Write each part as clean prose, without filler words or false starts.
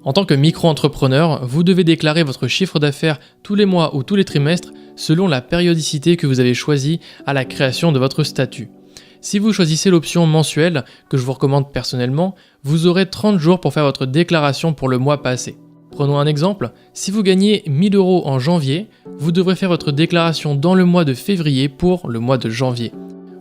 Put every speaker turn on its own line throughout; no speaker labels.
En tant que micro-entrepreneur, vous devez déclarer votre chiffre d'affaires tous les mois ou tous les trimestres selon la périodicité que vous avez choisie à la création de votre statut. Si vous choisissez l'option mensuelle, que je vous recommande personnellement, vous aurez 30 jours pour faire votre déclaration pour le mois passé. Prenons un exemple, si vous gagnez 1000 € en janvier, vous devrez faire votre déclaration dans le mois de février pour le mois de janvier.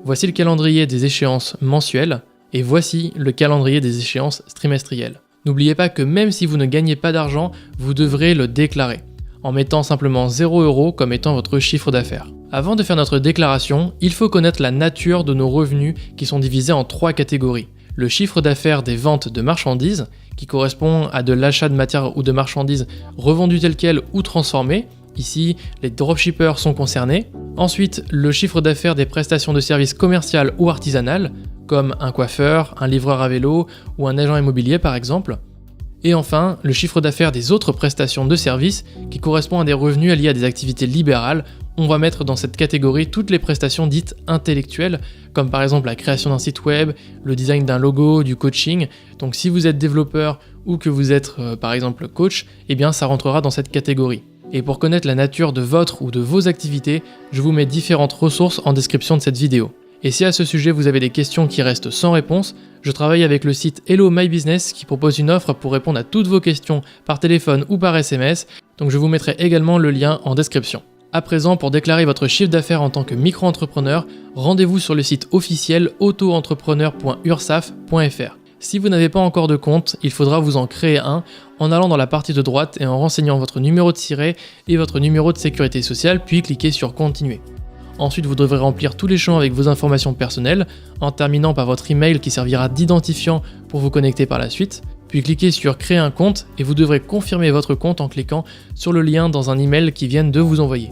Voici le calendrier des échéances mensuelles et voici le calendrier des échéances trimestrielles. N'oubliez pas que même si vous ne gagnez pas d'argent, vous devrez le déclarer, en mettant simplement 0 € comme étant votre chiffre d'affaires. Avant de faire notre déclaration, il faut connaître la nature de nos revenus qui sont divisés en 3 catégories. Le chiffre d'affaires des ventes de marchandises, qui correspond à de l'achat de matières ou de marchandises revendues telles quelles ou transformées. Ici, les dropshippers sont concernés. Ensuite, le chiffre d'affaires des prestations de services commerciales ou artisanales, comme un coiffeur, un livreur à vélo ou un agent immobilier par exemple. Et enfin, le chiffre d'affaires des autres prestations de services qui correspond à des revenus liés à des activités libérales. On va mettre dans cette catégorie toutes les prestations dites intellectuelles, comme par exemple la création d'un site web, le design d'un logo, du coaching. Donc si vous êtes développeur ou que vous êtes par exemple coach, eh bien ça rentrera dans cette catégorie. Et pour connaître la nature de votre ou de vos activités, je vous mets différentes ressources en description de cette vidéo. Et si à ce sujet vous avez des questions qui restent sans réponse, je travaille avec le site Hello My Business qui propose une offre pour répondre à toutes vos questions par téléphone ou par SMS, donc je vous mettrai également le lien en description. À présent, pour déclarer votre chiffre d'affaires en tant que micro-entrepreneur, rendez-vous sur le site officiel autoentrepreneur.ursaf.fr. Si vous n'avez pas encore de compte, il faudra vous en créer un en allant dans la partie de droite et en renseignant votre numéro de siret et votre numéro de sécurité sociale, puis cliquez sur Continuer. Ensuite, vous devrez remplir tous les champs avec vos informations personnelles, en terminant par votre email qui servira d'identifiant pour vous connecter par la suite, puis cliquez sur Créer un compte et vous devrez confirmer votre compte en cliquant sur le lien dans un email qui viennent de vous envoyer.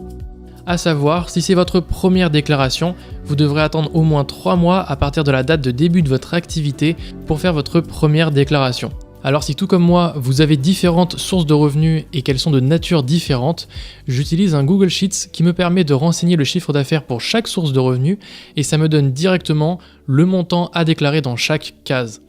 À savoir, si c'est votre première déclaration, vous devrez attendre au moins 3 mois à partir de la date de début de votre activité pour faire votre première déclaration. Alors si tout comme moi, vous avez différentes sources de revenus et qu'elles sont de nature différente, j'utilise un Google Sheets qui me permet de renseigner le chiffre d'affaires pour chaque source de revenus et ça me donne directement le montant à déclarer dans chaque case.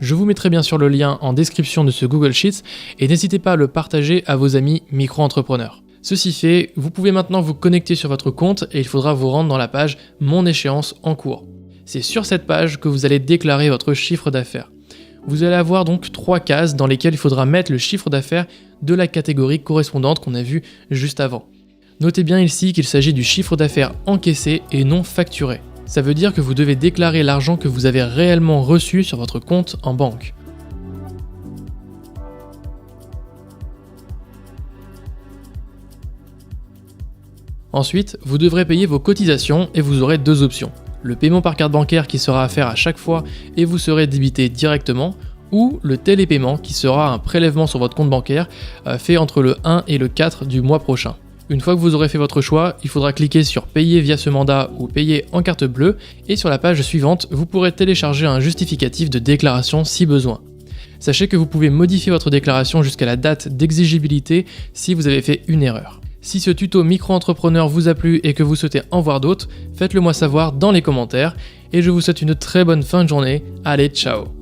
Je vous mettrai bien sûr le lien en description de ce Google Sheets et n'hésitez pas à le partager à vos amis micro-entrepreneurs. Ceci fait, vous pouvez maintenant vous connecter sur votre compte et il faudra vous rendre dans la page Mon échéance en cours. C'est sur cette page que vous allez déclarer votre chiffre d'affaires. Vous allez avoir donc 3 cases dans lesquelles il faudra mettre le chiffre d'affaires de la catégorie correspondante qu'on a vue juste avant. Notez bien ici qu'il s'agit du chiffre d'affaires encaissé et non facturé. Ça veut dire que vous devez déclarer l'argent que vous avez réellement reçu sur votre compte en banque. Ensuite, vous devrez payer vos cotisations et vous aurez 2 options. Le paiement par carte bancaire qui sera à faire à chaque fois et vous serez débité directement, ou le télépaiement qui sera un prélèvement sur votre compte bancaire fait entre le 1 et le 4 du mois prochain. Une fois que vous aurez fait votre choix, il faudra cliquer sur payer via ce mandat ou payer en carte bleue et sur la page suivante, vous pourrez télécharger un justificatif de déclaration si besoin. Sachez que vous pouvez modifier votre déclaration jusqu'à la date d'exigibilité si vous avez fait une erreur. Si ce tuto micro-entrepreneur vous a plu et que vous souhaitez en voir d'autres, faites-le moi savoir dans les commentaires et je vous souhaite une très bonne fin de journée. Allez, ciao!